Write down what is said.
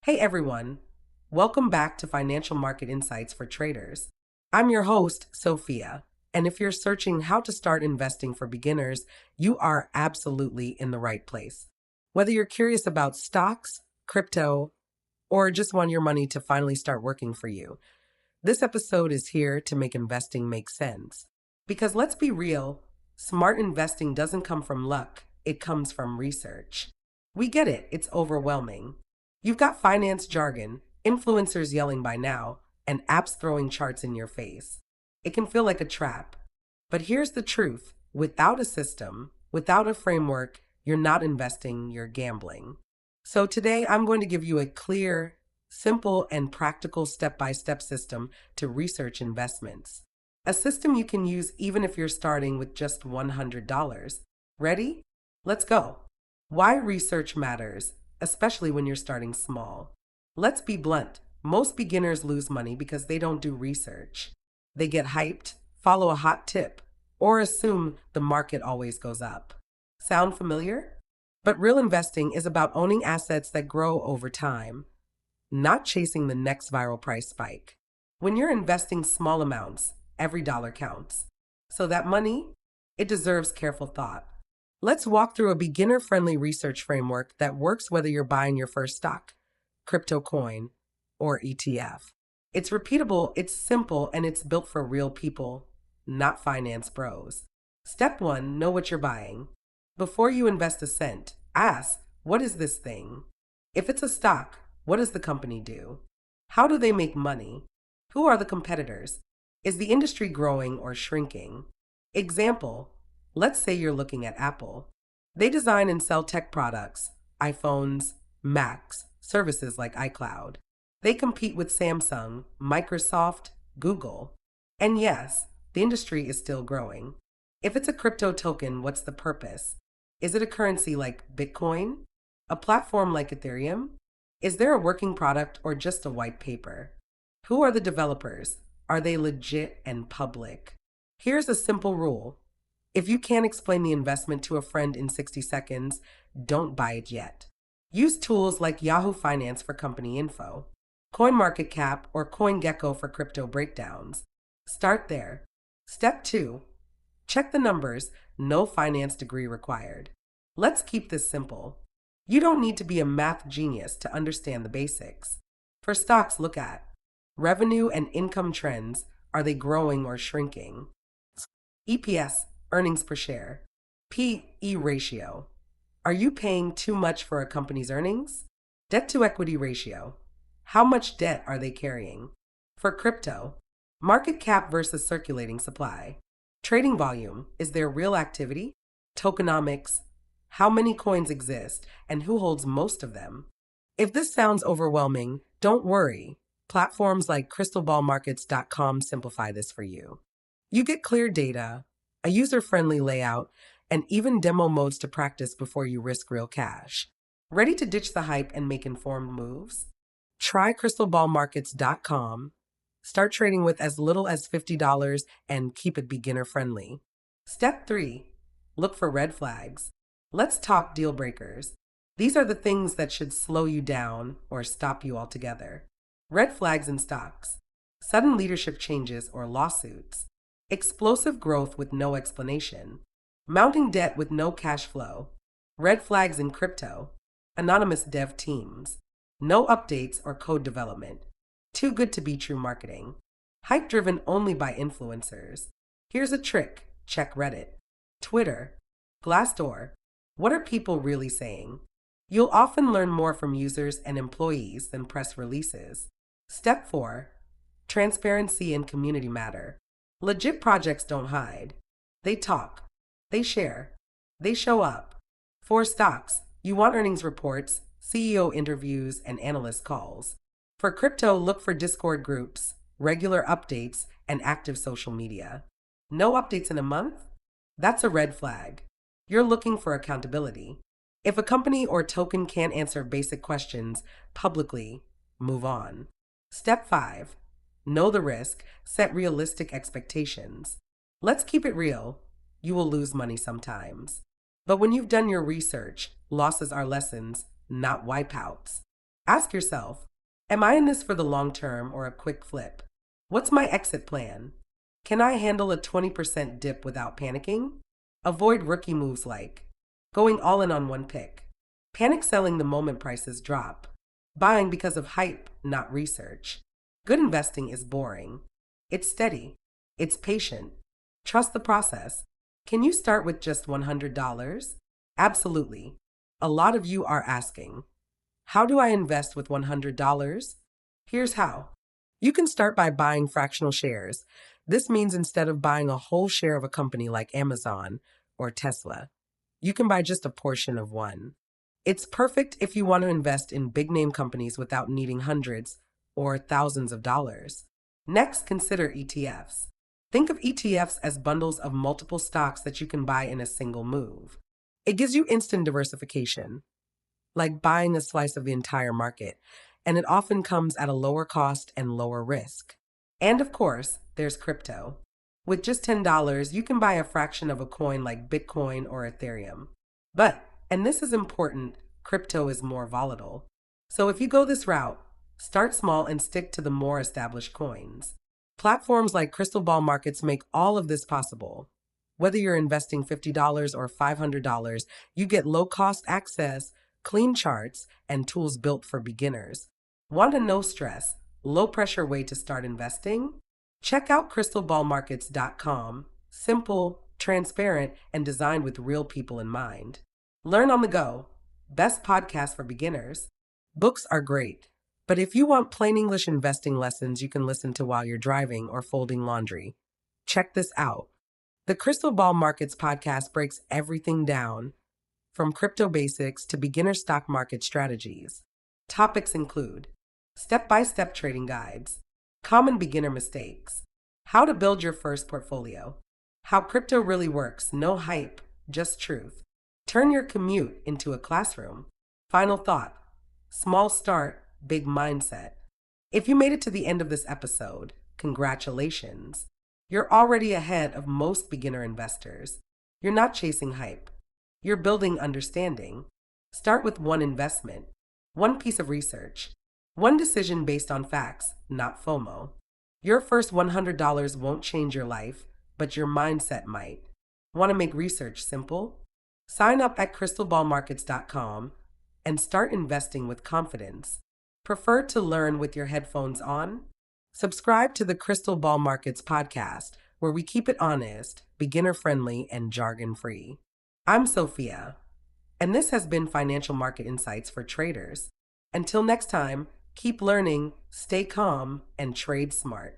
Hey everyone, welcome back to Financial Market Insights for Traders. I'm your host, Sophia, and if you're searching how to start investing for beginners, you are absolutely in the right place. Whether you're curious about stocks, crypto, or just want your money to finally start working for you, this episode is here to make investing make sense. Because let's be real, smart investing doesn't come from luck, it comes from research. We get it, it's overwhelming. You've got finance jargon, influencers yelling by now, and apps throwing charts in your face. It can feel like a trap. But here's the truth, without a system, without a framework, you're not investing, you're gambling. So today I'm going to give you a clear, simple, and practical step-by-step system to research investments. A system you can use even if you're starting with just $100. Ready? Let's go. Why research matters, especially when you're starting small. Let's be blunt. Most beginners lose money because they don't do research. They get hyped, follow a hot tip, or assume the market always goes up. Sound familiar? But real investing is about owning assets that grow over time, not chasing the next viral price spike. When you're investing small amounts, every dollar counts. So that money, it deserves careful thought. Let's walk through a beginner-friendly research framework that works whether you're buying your first stock, crypto coin, or ETF. It's repeatable, it's simple, and it's built for real people, not finance bros. Step 1, know what you're buying. Before you invest a cent, ask, what is this thing? If it's a stock, what does the company do? How do they make money? Who are the competitors? Is the industry growing or shrinking? Example, let's say you're looking at Apple. They design and sell tech products, iPhones, Macs, services like iCloud. They compete with Samsung, Microsoft, Google. And yes, the industry is still growing. If it's a crypto token, what's the purpose? Is it a currency like Bitcoin? A platform like Ethereum? Is there a working product or just a white paper? Who are the developers? Are they legit and public? Here's a simple rule. If you can't explain the investment to a friend in 60 seconds, don't buy it yet. Use tools like Yahoo Finance for company info, CoinMarketCap or CoinGecko for crypto breakdowns. Start there. Step 2. Check the numbers, no finance degree required. Let's keep this simple. You don't need to be a math genius to understand the basics. For stocks, look at revenue and income trends. Are they growing or shrinking? EPS, earnings per share. P/E ratio. Are you paying too much for a company's earnings? Debt to equity ratio. How much debt are they carrying? For crypto, market cap versus circulating supply. Trading volume. Is there real activity? Tokenomics. How many coins exist and who holds most of them? If this sounds overwhelming, don't worry. Platforms like crystalballmarkets.com simplify this for you. You get clear data, a user-friendly layout, and even demo modes to practice before you risk real cash. Ready to ditch the hype and make informed moves? Try crystalballmarkets.com. Start trading with as little as $50 and keep it beginner-friendly. Step 3. Look for red flags. Let's talk deal breakers. These are the things that should slow you down or stop you altogether. Red flags in stocks. Sudden leadership changes or lawsuits. Explosive growth with no explanation. Mounting debt with no cash flow. Red flags in crypto. Anonymous dev teams. No updates or code development. Too good to be true marketing. Hype driven only by influencers. Here's a trick. Check Reddit, Twitter, Glassdoor. What are people really saying? You'll often learn more from users and employees than press releases. Step 4. Transparency and community matter. Legit projects don't hide. They talk. They share. They show up. For stocks, you want earnings reports, CEO interviews, and analyst calls. For crypto, look for Discord groups, regular updates, and active social media. No updates in a month? That's a red flag. You're looking for accountability. If a company or token can't answer basic questions publicly, move on. Step 5. Know the risk, set realistic expectations. Let's keep it real. You will lose money sometimes. But when you've done your research, losses are lessons, not wipeouts. Ask yourself, am I in this for the long term or a quick flip? What's my exit plan? Can I handle a 20% dip without panicking? Avoid rookie moves like going all in on one pick, panic selling the moment prices drop, buying because of hype, not research. Good investing is boring. It's steady. It's patient. Trust the process. Can you start with just $100? Absolutely. A lot of you are asking, how do I invest with $100? Here's how. You can start by buying fractional shares. This means instead of buying a whole share of a company like Amazon or Tesla, you can buy just a portion of one. It's perfect if you want to invest in big name companies without needing hundreds or thousands of dollars. Next, consider ETFs. Think of ETFs as bundles of multiple stocks that you can buy in a single move. It gives you instant diversification, like buying a slice of the entire market, and it often comes at a lower cost and lower risk. And of course, there's crypto. With just $10, you can buy a fraction of a coin like Bitcoin or Ethereum. But, and this is important, crypto is more volatile. So if you go this route, start small and stick to the more established coins. Platforms like Crystal Ball Markets make all of this possible. Whether you're investing $50 or $500, you get low cost access, clean charts, and tools built for beginners. Want a no stress, low pressure way to start investing? Check out crystalballmarkets.com. Simple, transparent, and designed with real people in mind. Learn on the go. Best podcast for beginners. Books are great, but if you want plain English investing lessons you can listen to while you're driving or folding laundry, check this out. The Crystal Ball Markets podcast breaks everything down, from crypto basics to beginner stock market strategies. Topics include step-by-step trading guides, common beginner mistakes, how to build your first portfolio, how crypto really works, no hype, just truth, turn your commute into a classroom. Final thought, small start, big mindset. If you made it to the end of this episode, congratulations. You're already ahead of most beginner investors. You're not chasing hype. You're building understanding. Start with one investment, one piece of research, one decision based on facts, not FOMO. Your first $100 won't change your life, but your mindset might. Want to make research simple? Sign up at crystalballmarkets.com and start investing with confidence. Prefer to learn with your headphones on? Subscribe to the Crystal Ball Markets podcast, where we keep it honest, beginner-friendly, and jargon-free. I'm Sophia, and this has been Financial Market Insights for Traders. Until next time, keep learning, stay calm, and trade smart.